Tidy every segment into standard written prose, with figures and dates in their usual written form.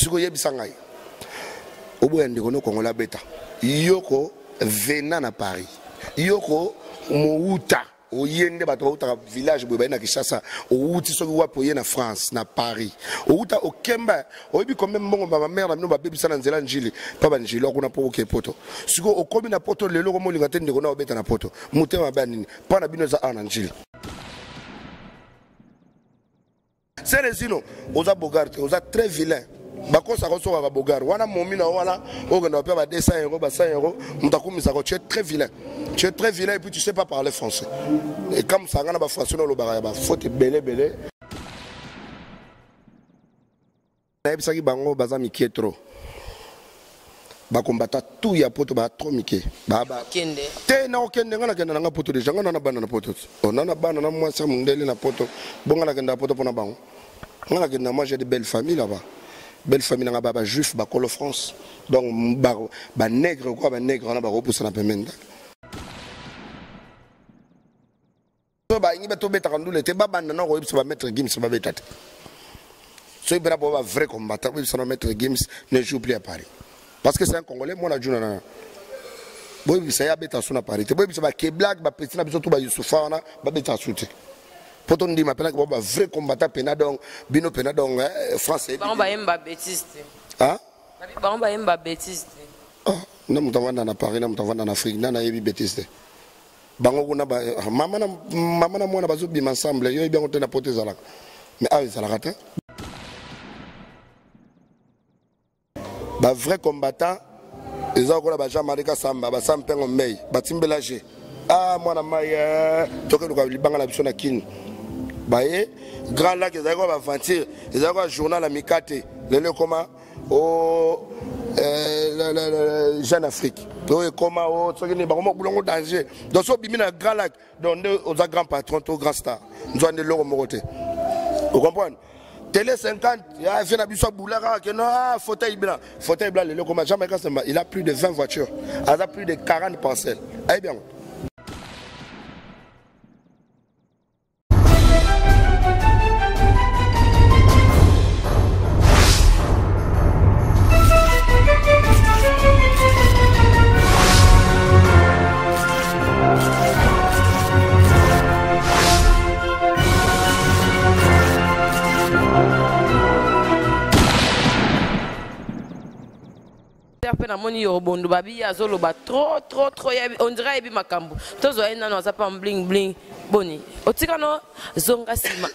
siko yebisangai oboya ndeko no Kongola beta yoko vena na Paris yoko mouta oyende bato bauta village boye na Kinshasa outi soki wapoye na France na Paris outa okemba oyebi combien mbongo ba mère na bino ba bebisa na nzela njili pa ba njili okuna po ke poto siko okomi na poto lelo ko molinga te ndeko na obeta na poto mutema ba nini pa na bino za na njili c'est les sino oza bogarte oza très vilain bakosa ko soka bogar wana momina wana ogenda pa ba 200 €, ba 100 €, mutakumisa ko tu es très vilain. Tu es très vilain et puis tu sais pas parler français. Et comme ça ngana ba français no lo ba ba faute belé. Na ebisaki bango baza miki trop. Ba kombata tout ya poto ba trop miki. Ba kende. Te na okende ngana kenda nga poto deja ngana na bana na poto. Onana bana na mwasa mundele na poto. Bonga na kenda poto pona bango. Ngana kenda moi j'ai de belles familles là-bas. Belle famille na baba juif ba colo France donc ba nègre quoi ba nègre na ba repousser na pemenda to ba ngi ba to beta kandule te baba na ko yebisa ba maître Gims ba betata so ibra ba vrai combattant oui son maître Gims ne joue plus à Paris parce que c'est un Congolais moi la juna na boy bisa ya beta suna Paris te boy bisa ba ke black ba petit na biso to ba Youssoufa na ba beta souté poto ndi mapela ko ba vrai combattant pena donc bino pena donc français ba ba yemba bêtiste ah ba ba yemba bêtiste ah na mutavanda na Paris na mutavanda na Afrique na yebi bêtiste bango kuna ba mama na mwana bazo bima ensemble yo bien na poto zalaka mais ah zalaka te ba vrai combattant eza ko la ba Jean-Marie Samba ba Sampengo Mei ba Timbelaje ah mwana maya toke luka libanga na biso na kini baye grand lac ezali ko baventure ezali ko journal amikate lelo koma o Jeune Afrique to koma o soki ni bango bulongo danger donc so bimi na grand lac donc oza grand patron to grand star nzwande loko mokote vous comprenez télé 50 ya fait na biso boulaka que non fauteuil blanc lelo koma Jean-Marie Samba il a plus de 20 voitures il a plus de 40 parcelles aïe bien na moni yobondo babi azolo ba trop on dirait ebi makambo tozo ena no za pa bling bling boni otika no zonga sima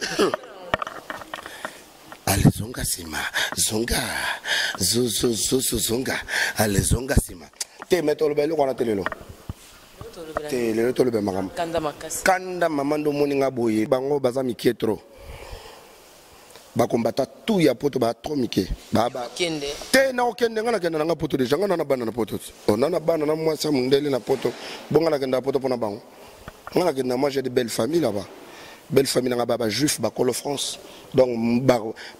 ale zonga sima zonga zonga ale zonga sima te metolo belo kwana telelo te lelo tolo be makam kanda mamando moni ngaboye bango baza miki trop ba kombata tout ya poto ba trop miki ba kende te na okende ngana kenda nga poto deja ngana na bana na poto onana bana na mwasa mundele na poto bonga na kenda poto pona bango ngana kenda moi j'ai de belles familles là-bas belle famille na baba juif ba colo France donc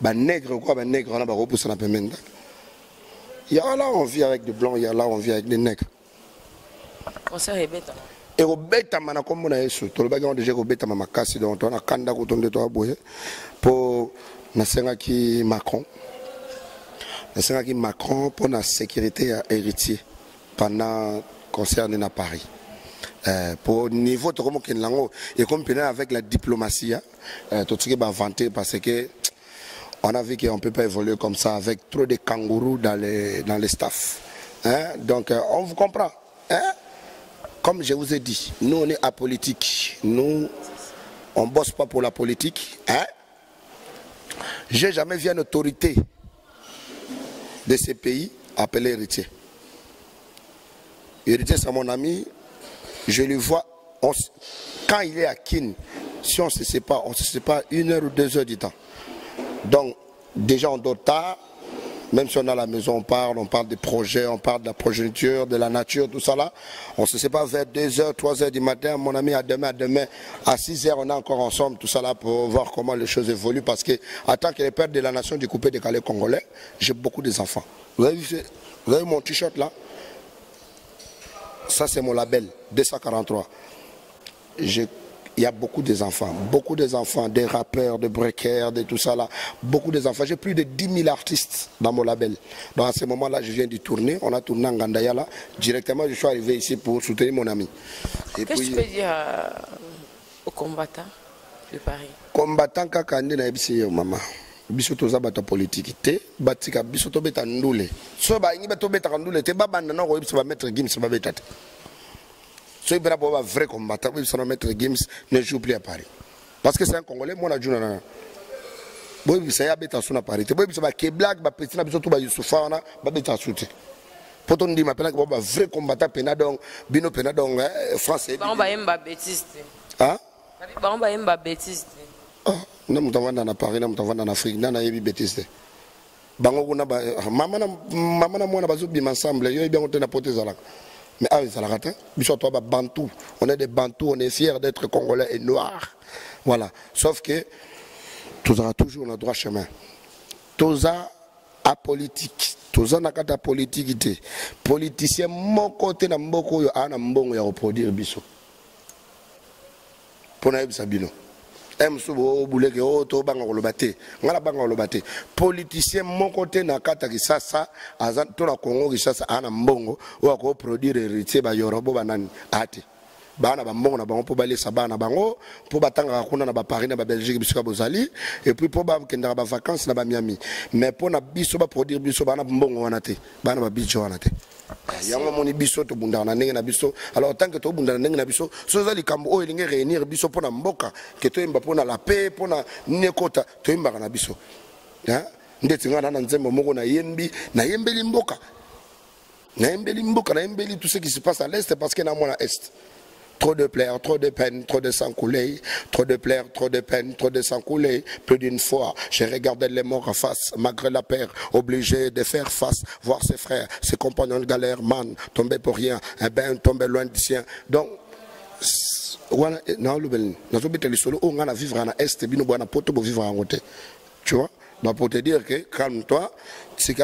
ba nègre quoi ba nègre na ba repousser na pemenda il y a là on vit avec des blancs il y a là on vit avec des nègres concert ebeta et obeta mana kombo na Yesu to le bagano déjà obeta mama kasi donc on a kanda ko tonde to aboye pour nasengaki Macron pour la sécurité à héritier pendant concert à Paris. Pour niveau de comment qu'il lango et comme avec la diplomatie, tout ce qui va vanter parce que on a vu qu'on peut pas évoluer comme ça avec trop de kangourous dans les staffs. Hein? Donc on vous comprend. Hein? Comme je vous ai dit, nous on est apolitique. Nous on bosse pas pour la politique. Hein? J'ai jamais vu une autorité de ces pays appelé héritier. Héritier, c'est mon ami. Je le vois. Quand il est à Kin, si on ne se sépare, on se sépare 1 heure ou 2 heures du temps. Donc, déjà on dort tard. Même si on est à la maison, on parle des projets, on parle de la progéniture, de la nature, tout ça là. On se sépare vers 2 heures, 3 heures du matin. Mon ami, à demain, à 6 heures, on est encore ensemble, tout ça là, pour voir comment les choses évoluent. Parce que, en tant que le père de la nation du coupé décalé congolais, j'ai beaucoup d'enfants. Vous avez vu mon t-shirt là? Ça, c'est mon label, 243. il y a beaucoup des enfants, des rappeurs, des breakers, de tout ça là, beaucoup des enfants. J'ai plus de 10 000 artistes dans mon label. Donc à ce moment-là, je viens de tourner, on a tourné en Gandaya là. Directement, je suis arrivé ici pour soutenir mon ami. Qu'est-ce que tu peux dire aux combattants de Paris? Combattants, kakande na ebisi maman. Biso toza bata politique te, batika biso to beta ndule. So ba ngi beto beta ndule te ba banda na ko ebisi ba mettre Gims ba beta te. So il y a un vrai combattant, il Maître Gims ne joue plus à Paris. Parce que c'est un Congolais, moi je joue à Paris. Il y a un Paris. Il y a un Keblag, il y a un Youssoufa, il y a un pour ton dire, je suis un vrai combattant, Bino Penadong, français. On va y avoir bêtise. Ah? On va y avoir bêtise. Ah, nous sommes dans Paris, nous sommes en Afrique, nous sommes en bêtise. Maman na moi na bazo bim ensemble, yo bien on te na poté zala. Mais ah, ça l'a raté. Bantou. On est des Bantous, on est fiers d'être Congolais et noirs. Voilà. Sauf que tout aura toujours le droit chemin. Tout ça apolitique. Tout ça n'a pas politique. Politicien, mon côté, n'a pas de reproduire biso. Pour nous, c'est bien. Politicien mon côté na kata kisasa azan to na Congo kisasa ana mbongo wa ko produire héritier ba yorobo banani ati bana ba mbongo na bango po balesa bana bango po batanga kuna na ba Paris na ba Belgique biso bozali et puis po ba kenda ba vacances na ba Miami mais po na biso ba produire biso bana mbongo wana te bana ba bicho wana te yango moni biso to bunda na ndenge na biso alors tant que to bunda na ndenge na biso so za likambo o elinge réunir biso pona mboka ke to imba pona la paix pona nekota to imba na biso ya ndeti ngana na nzembo moko na yembi na yembeli mboka na yembeli tout ce qui se passe à l'est parce que na moi à est. Trop de pleurs, trop de peine, trop de sang coulé, trop de pleurs, trop de peine, trop de sang coulé. Plus d'une fois, j'ai regardé les morts en face, malgré la peur, obligé de faire face, voir ses frères, ses compagnons de galère, man, tomber pour rien, un bain tomber loin du sien. Donc, voilà, non, le solo, on va vivre en est, bino boana poto pour vivre en côté. Tu vois? Donc pour te dire que calme-toi, c'est que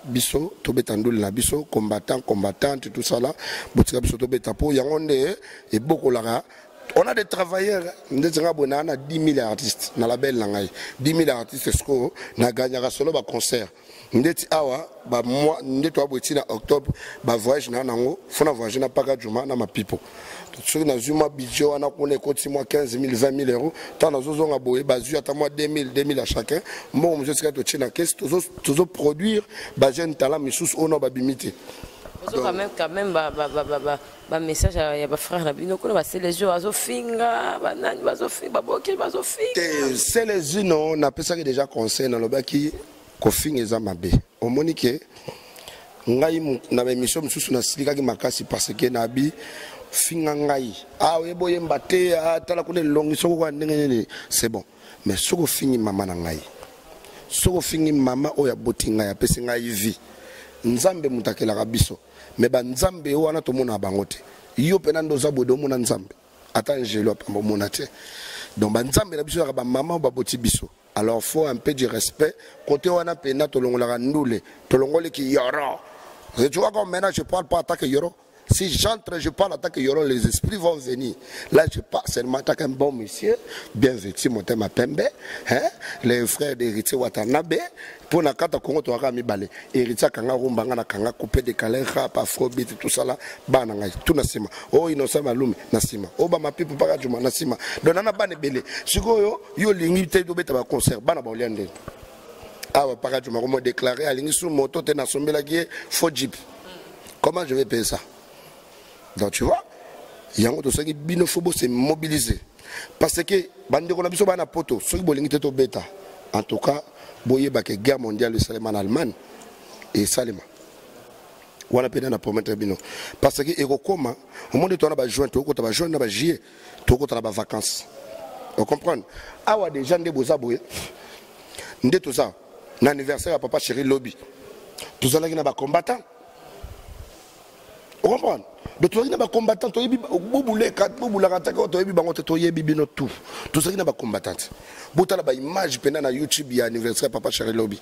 biso tobetandul na biso combattante tout ça là, botika biso tobetapo yangonde et beaucoup là. On a des travailleurs, on a 10 000 artistes dans la belle langue. 10 000 artistes sco na gagnera solo ba concert. Ndeti awa ba moi ndeto aboti na octobre ba voyage na nango, fona voyage na paka juma na mapipo. Sur na zuma budget wana ko ne koti moi 15 000 20 000 euros, tant na zozo nga boye bazu ata moi 2 000 à chacun. Moi je sais que tu na caisse toujours produire ba jeune talent missus ono ba bimité. Quand même ba message ya ba frère na bino ko ba c'est les jours azofinga ba nani bazofinga ba boké bazofinga. C'est les uno na pesa que déjà conseil na lobaki ko finga za mabe. O monike ngai na émission missus na silika ki makasi parce que na bi finga ngai ah we boye mbate atala ko ne longiso ko ndenge c'est bon mais soko fingi mama na ngai soko fingi mama oya botinga ya pesa ngai vie nzambe mutakela kabiso mais ba nzambe wana to mona bangote yo pena ndoza bodo mona nzambe ata ngelo pa mona te donc ba nzambe na biso ba mama ba boti biso alors faut un peu de respect côté wana pena to longola ndule to longole ki yoro tu vois comme maintenant je parle pas attaque yoro. Si j'entre, je parle en tant que Yoro, les esprits vont venir. Là, je parle seulement en tant qu'un bon monsieur, bien vêtu, mon thème à Pembe, hein? Les frères d'Héritier Watanabe, pour la carte à Congo, tu auras mis balé. Héritier Kanga Rumbanga, Kanga, coupé de calais, rap, afrobeat, tout ça là, bananga, tout nasima. Oh, innocent malum, nasima. Oh, bah, ma pipe, pas juma, nasima. Donc, on a ban belé. Si yo limité de bête à concert, ban à Boliande. Ah, pas juma, comment déclarer à l'inition, moto, t'es nassomé la guerre, faux jeep. Comment je vais payer ça? Donc tu vois, il y a un autre qui binofobo c'est mobilisé. Parce que bande qu'on a besoin d'un poto, ceux qui bolingent tout bêta. En tout cas, boye ba que guerre mondiale le Salema en Allemagne et Salema. Voilà peine na promettre bino. Parce que Erokoma, au moment de toi na ba juin, to ko ta ba juin na ba juillet, to ko ta ba vacances. Vous comprenez? Awa des gens de boza boye. Ndé tout ça, l'anniversaire à papa chéri lobby. Tout ça là qui na ba combattant. Vous comprenez? De tout ça qui n'a pas combattant, tu as dit boubouler kat boubouler attaquer, tu as dit bangote tu as dit bino tout. Tout ça qui n'a pas combattant. Bota la ba image pena na YouTube ya anniversaire papa chéri lobby.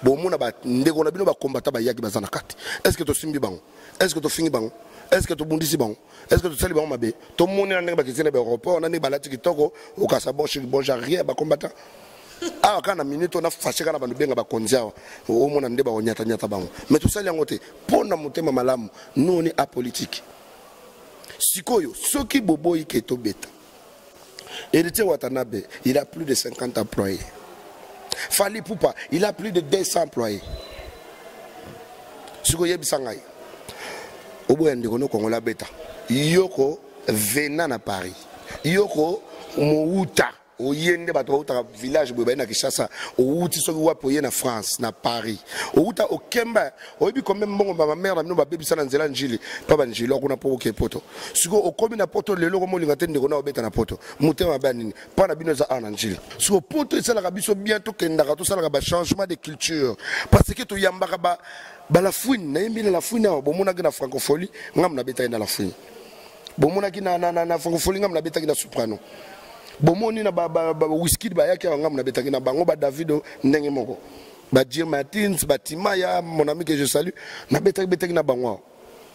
Bon mon na ba ndeko na bino ba combattant ba yaki bazana kat. Est-ce que tu simbi bango? Est-ce que tu fingi bango? est-ce que tu bondis bon? Est-ce que tu sais les bons mabé? Tout le monde est dans l'aéroport, on a des balades qui toquent, au cas où bon j'arrive, bah combattant. Ah, quand on a minute, on a fâché quand on a bien bah konzia, au moins on a des bah on y a tania tabango. Mais tout ça les angoté. Pour nous monter ma malam, nous on est apolitique. Sikoyo, ce qui bobo y keto beta. Héritier Watanabe, il a plus de 50 employés. Fali Poupa, il a plus de 200 employés. Sikoyo Bisangai. Au bout de nous, on a bêta. Yoko venant à Paris. Yoko Mouta. Au yende bato au village boba na Kishasa. Au outi so wa poye na France, na Paris. Au outa au Kemba. Au bi comme mbongo ma mère na ba baby sana nzela njili. Papa njili okuna po ke poto. Siko okomi na poto lelo ko molinga tende ko na obeta na poto. Mutema ba nini. Pa na bino za ana njili. Siko poto esala ka biso bientôt kendaka to sala ka ba changement de culture. Parce que to yambaka ba la fouine na yembi la fouine na bomona na francophonie ngam na beta na la fouine bomona ki na francophonie ngam na beta na soprano bomoni na ba whisky ba yaki ngam na beta na bango ba Davido ndenge moko ba Jim Martins ba Timaya mon ami que je salue na beta na bango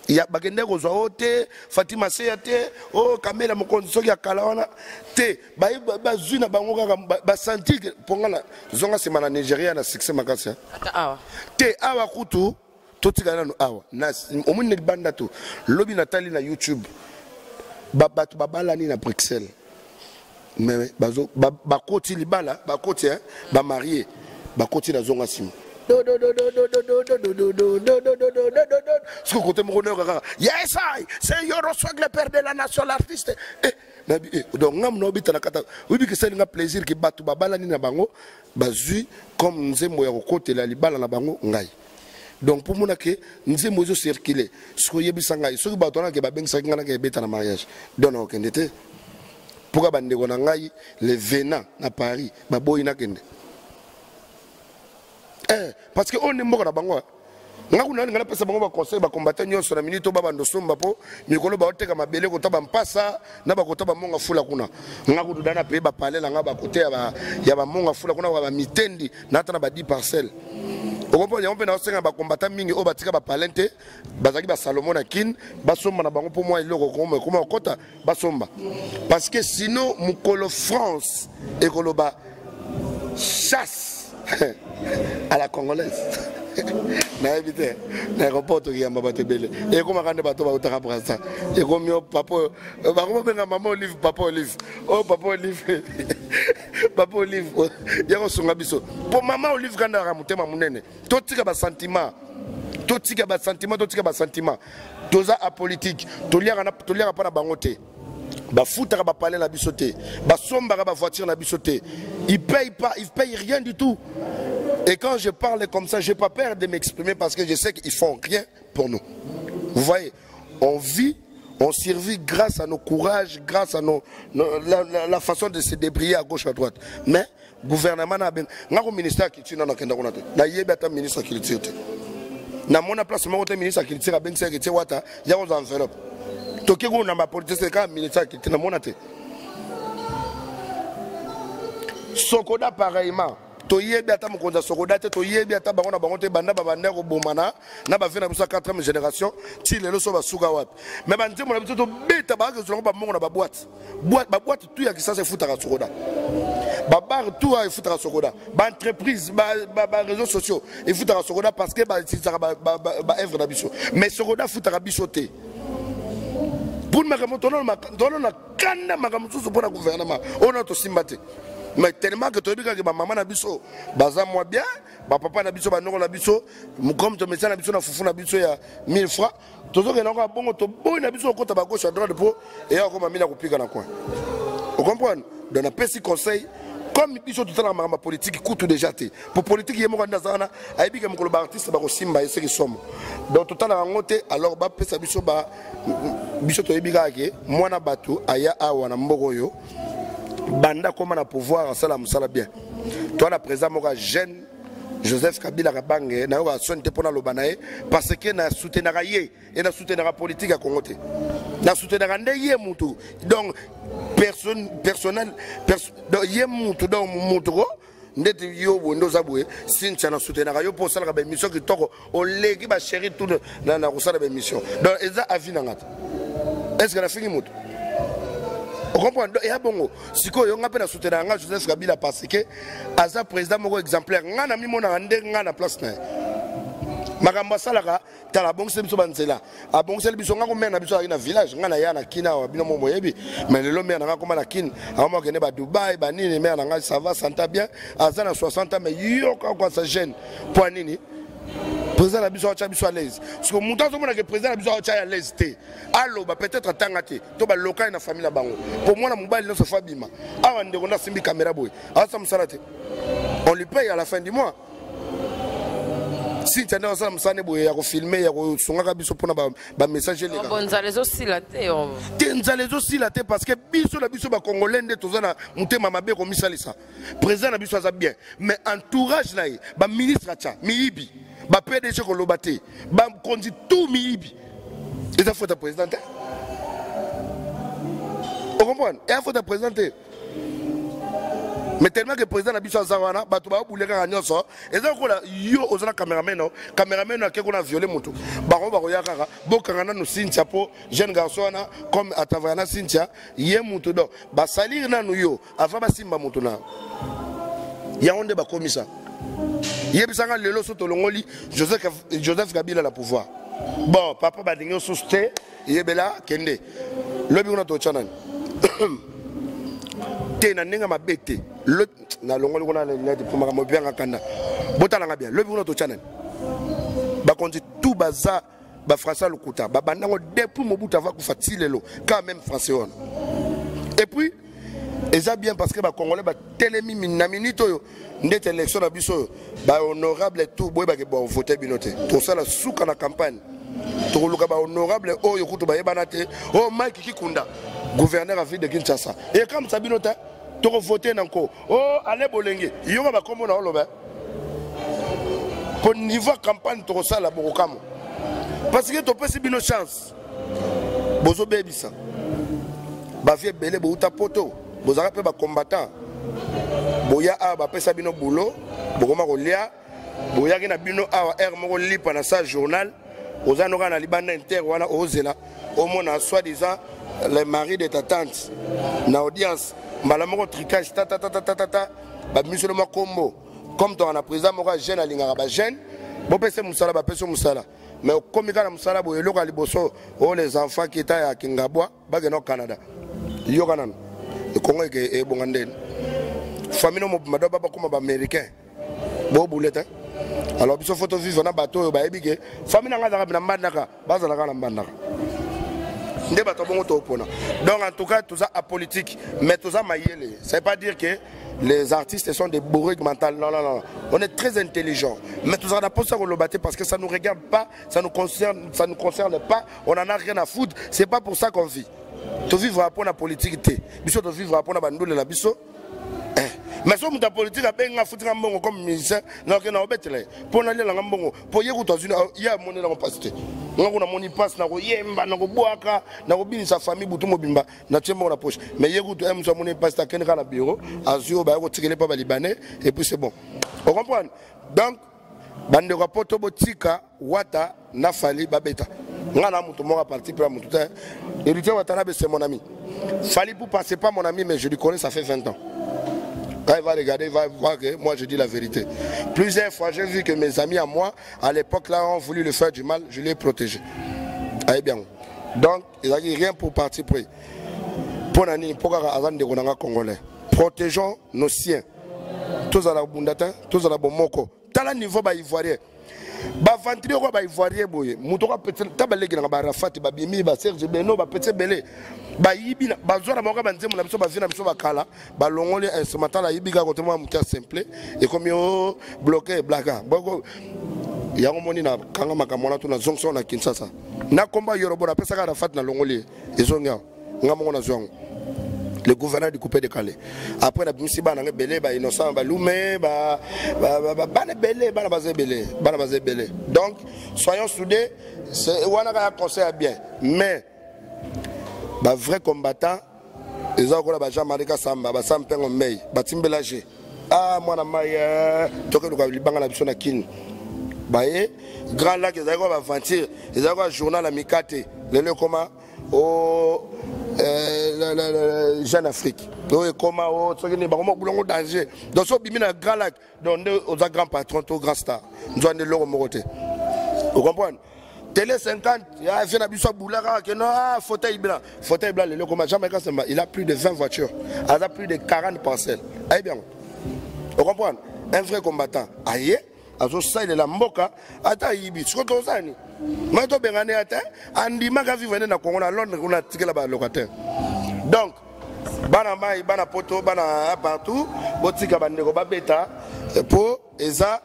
ya bakende ko zo te Fatima Seyate o Kamela mokonzi soki ya kalawana te ba zui na bango kaka ba senti ponga na zonga semana Nigeria na succès makasi awa te awa kutu totika na awa na omuni banda to lobi natali na YouTube babatu babalani na Bruxelles mais bazo bakoti libala bakoti ba marié bakoti na zonga sim ce côté mon honneur yes I c'est Yoro Swag le père de la nation l'artiste donc ngam no bitana kata ubi que c'est un plaisir que batu babalani na bango bazui comme nzembo ya côté la libala na bango ngai. Donc pour moi que nous avons circulé ce que yebisanga ce que batona ke babengisa ngana ke beta na mariage donc okende te pourquoi bande ko na ngai les venants na Paris baboyi na kende parce que on est moko na bango ngakuna ngana pesa bango ba conseil ba combattant nyonso na minute ba bando somba po mikolo ba oteka mabele ko taba mpasa na ba ko taba monga fula kuna ngakudu dana pe ba parler nga ba côté ya ba monga fula kuna ba mitendi na tana ba 10 parcelles. On peut dire ba combattant mingi o batika ba palente bazaki ba Salomon na kin basomba na bango pour moi il comme okota basomba parce que sinon mukolo France et koloba chasse à la congolaise na éviter l'aéroport qui a mabaté belé et comme quand bato ba utaka prasa et comme yo papa ba ko benga maman Olive papa Olive oh papa Olive papa Olive yako songa biso pour maman Olive quand na mutema munene totika ba sentiment totika ba sentiment toza apolitique toliaka pa na bango te ba foutaka ba parler na biso te ba sombaka ba voiture na biso te il paye rien du tout. Et quand je parle comme ça, je n'ai pas peur de m'exprimer parce que je sais qu'ils ne font rien pour nous. Vous voyez, on vit, on survit grâce à nos courages, grâce à la façon de se débrouiller à gauche à droite. Mais le gouvernement n'a pas de ministère qui tire dans la culture. Il y a un ministre qui tire. Il y a un place de ministre qui tire. Il y a une enveloppe. Il y a un politique qui tire. Ministère qui tire. Sokoda pareillement. Toyebi ata mokonza sokoda te toyebi ata bango na bango te banda babanda ko bomana na ba vena biso 4e génération ti lelo so basuka wapi mais banzemo na biso to beta ba ke zo ba mongo na ba boîte tout ya kisasa futaka sokoda ba bar tout ya futaka sokoda ba entreprise ba réseaux sociaux et futaka sokoda parce que ba tsaka ba œuvre na biso mais sokoda futaka biso te pour makambo tono na kanda makambo so pour na gouvernement on a to simbate. Mais tellement que tu as dit que ma maman a biso, baza moi bien, ma papa a biso, ma non a biso, comme tu me dis, na biso na foufou na biso il y a 1000 francs. Tu as dit que na bon, tu bon na biso côté à gauche à droite pour et on comme mina copier dans coin. Vous comprenez? Dans la petit conseil, comme biso tout à ma politique coûte déjà té. Pour politique yemo quand nazana, aibi que mon artiste ba ko simba et ce qui somme. Donc tout à la ngote alors ba pesa biso ba biso to aibi ka ke moi na bato aya awa na mbogoyo. Banda comment na pouvoir ça la musala bien toi la président moka jeune Joseph Kabila Kabange na wa sonte pona lobanae parce que na soutenara yé et na soutenara politique à Congo na soutenara ndeye mutu donc personnel yé mutu donc mutu ndeti yo bondo zaboué Cynthia na soutenir yo pour ça la émission qui toko o legi ba chéri tout na kusala ba émission donc eza avina ngata est-ce que la fini moto on comprend donc ya bongo siko yo ngape na soutenir nga Joseph Kabila parce que aza président moko exemplaire nga na mimo na ndenge nga na place na makambo salaka tala bongse biso banzela abongse biso nga ko mena biso na village nga na ya na kina wa bino momo yebi mais le lomé na koma na kin amo kene ba Dubaï ba nini mère na nga ça va santa bien azana 60 ans mais yo kwa sa gêne pour nini président na biso cha biso à l'aise parce que muta zo mona que président na biso cha à l'aise té allo ba peut-être tangate to ba local na famille la bango pour moi na mobile no so fabima awa ndeko na simbi caméra boy asa msalate on lui paye à la fin du mois. Si tu as un message pour filmer, il y a un message. Les aussi la tête. Aussi la tête parce que biso la biso ba congolais de tous na mutema mabe ko misalisa. Président na biso za bien, mais entourage na ba ministre acha, miibi, ba PDG ko lobate, ba kondi tout miibi. Et ça faut te présenter. Vous comprenez? Et il faut te présenter. Mais tellement que le président n'a pas besoin de ça, il va bouler à Nyoso. Et donc, il y a un caméraman qui a violé mon tour. Baron Baroyaka, Bokana, nous Cynthia, jeune garçon, comme à travers Cynthia, il y a mon tour. Salir Nanuyo, avant Simba Moutona. Il y a un débat comme ça. Il y a un lelo soto longoli, Joseph Kabila la pouvoir. Bon, papa Badingo sousté, il y a Bella Kende. Le bureau de Chanan. Na nenga mabete le na longolo na le pour ma mobia ngakanda botala nga bien le bureau to channel ba konti tout baza ba français lokuta ba bandango depuis mobuta va ku fatilelo quand même français on et puis eza bien parce que ba congolais ba telemi na minute yo ndete élection na biso ba honorable tout boy ba ke bo voter binote to sala suka na campagne to luka ba honorable o yo kutu ba yebana te o Mike Kikunda gouverneur à ville de Kinshasa et comme ça binote tu vas voter encore. Oh, allez bolenge. Il y aura comme on a l'obé. Pour niveau campagne, tu reçois la borokamo. Parce que tu peux si bien chance. Bozo baby ça. Ba vie belé bo uta poto. Bozo rappel ba combattant. Boya a ba pesa bino boulot. Bokoma kolia. Boya ki na bino a r moko lipa na sa journal. Ozanoka na libanda inter wana ozela. Au moins soi-disant les maris de ta tante. Na audience. Malamoko tricage ta ba monsieur le makombo comme ton président moko jeune alinga ba jeune bo pese musala ba pese musala mais comme kana musala bo eloko liboso o les enfants qui étaient à Kingabwa ba ke no Canada yo kana e Congo e bongandene famille mo mado ba comme ba américain bo boulette alors biso photo vivre na bateau ba ebike famille nga za na mbandaka bazala kana mbandaka. Donc en tout cas, tout ça apolitique, mais tout ça maïele. Ça ne veut pas dire que les artistes sont des bourriques mentales. Non, non, non. On est très intelligents. Mais tout ça, on a pas ça qu'on le battait parce que ça ne nous regarde pas, ça nous concerne pas. On n'en a rien à foutre. C'est pas pour ça qu'on vit. Tu vivras pour la politique. Tu vivras pour la bandoule la biso. Mais si la politique a bien foutu un bon comme ministère, non, on a bêté. Pour aller dans un bon, pour y aller dans une, il y a mon élan passé. On a mon passe, na yemba, na boaka, na bin sa famille, boutou mobimba, na tiens la poche. Mais y a goût aime son passe à Kenra bureau, Azio, bah, on tire les pas libanais, et puis c'est bon. On comprend. Donc, bande de rapport Tobotika, Wata, Nafali, Babeta. Ngana mutu mora parti pour mutu. Héritier Watanabe c'est mon ami. Fali pour passer pas mon ami, mais je le connais, ça fait 20 ans. Quand il va regarder, il va voir que moi je dis la vérité. Plusieurs fois, j'ai vu que mes amis à moi, à l'époque là, ont voulu le faire du mal, je l'ai protégé. Allez bien. Donc, il n'y a rien pour partir pris. Pour l'année, pour les Congolais. Protégeons nos siens. Tous à la Bundata, tous à la Bomoko. Dans le niveau ivoirien. Ba ventrer ko ba ivoirien boye mutoka peut-être tabalegi na ba Rafat ba Bimi ba Serge Beno ba petit belé ba yibi ba zora ba ba nzemu na biso ba vina biso ba kala ba longoli instrumental la yibi ga ko temo mutia simple et comme yo bloqué blaga boko ya ngomoni na kanga makamona tu na zonction na Kinshasa na komba yorobo na pesa ka Rafat na longoli ezonga ngamongo na zongo le gouverneur du coupé décalé. Après, la Bimsi Bana belé, ba innocent, ba loumé, ba belé, ba belé. Donc, soyons soudés, c'est Wanaka conseil bien. Mais, ba vrai combattant, ils ont encore ba Jean-Marie Samba, ba Sampengo Mei, ba Timbelagé, Ah, moi, je suis un kin. Baye, Grand Lac, ils ont aventure, ils ont un journal à Mikate, le comment au Jeune Afrique. Comment au danger. Donc, ce bimina Grand Lac, donc aux grands patrons, aux grands stars. Nous avons des logos morotés. Vous comprenez? Télé 50, il y a un abisso Boulara qui non, fauteuil blanc. Fauteuil blanc, le comment jamais il a plus de 20 voitures, il a plus de 40 parcelles. Aïe bien. Vous comprenez? Un vrai combattant. Aïe. Azo sai de la mboka ata yibi sikoto zani mato bengane ata andi maka vivre na Congo na Londres kuna tikela ba locataire donc bana mai bana poto bana partout botika bandeko babeta pour eza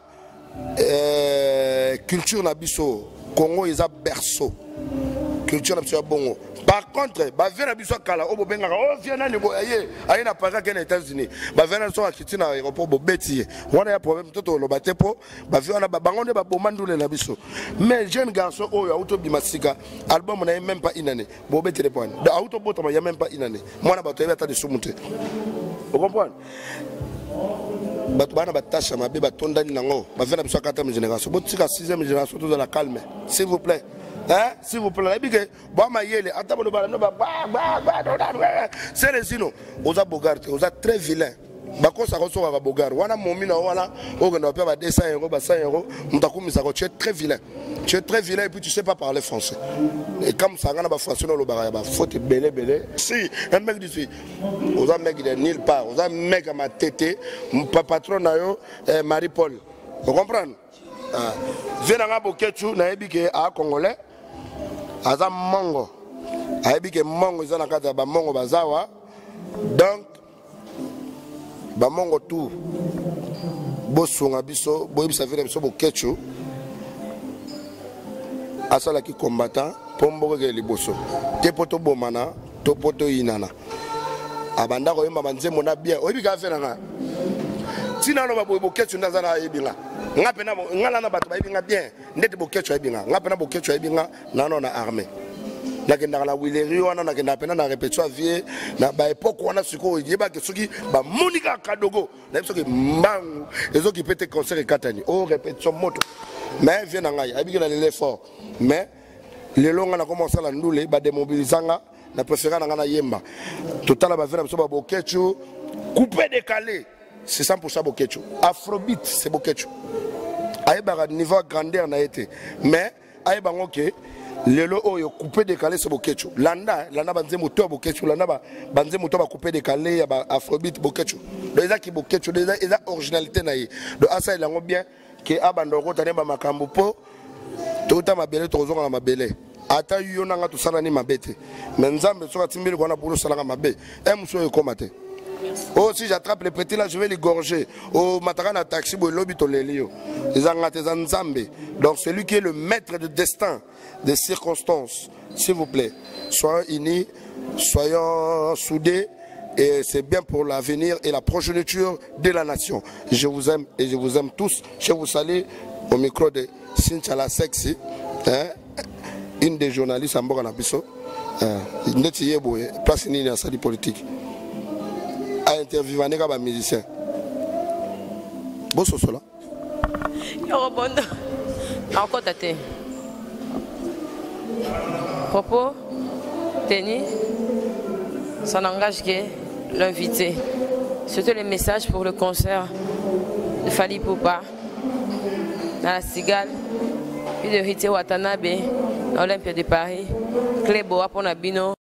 culture na biso Congo eza berceau culture na biso bongo. Par contre, ba vient na biso kala o bobenga o vient na niveau aye na Paris aux États-Unis. Ba vient na so akiti na aéroport bo beti. Wana ya problème toto lo batepo ba vient na ba bangonde ba bomandule na biso. Mais jeune garçon oyo auto bimasika album na même pas une année. Bo beti le point. De auto botama ya même pas une année. Moi na bato yata de sumuté. Vous comprenez? Bato bana batasha mabe batondani nango. Ba vient na biso 4e génération. Botika 6e génération tout dans la calme. S'il vous plaît. Hein? S'il vous plaît, c'est les sinon, on a Bogart, on a très vilain. Bogart, on a Momina, on a 200 €, 100 €, tu es très vilain. Tu es très vilain et puis tu ne sais pas parler français. Et comme ça, on a français dans le barrage, il faut te belé. Si, un mec d'ici, on a un mec de nulle part, on a un mec à ma tête, mon patron, Marie-Paul. Vous comprenez? Viens à Boketu, naïbike à Congolais. Aza mongo ayebi ke mongo ezana kata ba mongo bazawa donc ba mongo tout bosunga biso boyebisa vile biso bokechu asala ki combattant pombo ke liboso te poto bomana to poto inana abanda ko yemba banzemo na bien oyebi ka fera nga tina no ba bokechu ndazana yebinga ngapena ngala na bato bayibinga bien ndete bokecho ayibinga ngapena bokecho ayibinga nano na armée nakenda na wileri wana nakenda pena na répétition vie na ba époque wana siko yeba ke soki ba monika kadogo na soki mbangu ezoki pete concert katani o répétition moto mais vient na ngai ayibinga na l'effort mais les longa na commencer la ndule ba démobilisanga na préférer na yemba total ba vena so ba bokecho coupé décalé. C'est 100% Bokecho. Afrobeat, c'est Bokecho. Aïe, niveau grandeur n'a été. Mais, aïe, ok, le lo coupé décalé c'est Bokecho. Landa banze moto Bokecho. Landa banze moto coupé décalé, Afrobeat Bokecho. Donc, ils ont qui Bokecho, ils ont originalité naïe. Donc, ça, ils ont bien que Abandoro, t'as pas ma cambopo, tout à ma belle, tout à ma belle. Ata yonanga tout ça, ma bête. Mais nous avons besoin de timber qu'on a pour nous, ça, ma bête. Et monsieur, comment t'es? Oh, si j'attrape les petits là, je vais les gorger. Oh, Matarana taxi, les Angatezanzambe. Donc, celui qui est le maître de destin, des circonstances, s'il vous plaît, soyons unis, soyons soudés, et c'est bien pour l'avenir et la progéniture de la nation. Je vous aime et je vous aime tous. Je vous salue au micro de Sinchala Sexy, une des journalistes à Mbogana Bisso. Place ni na sali politique. À interviewer un musicien. Bonsoir cela. Encore daté. Propos tenus, ça n'engage que l'invité. Surtout les messages pour le concert de Fally Ipupa dans la Cigale, puis de Rité Watanabe dans l'Olympia de Paris, Clébo Aponabino.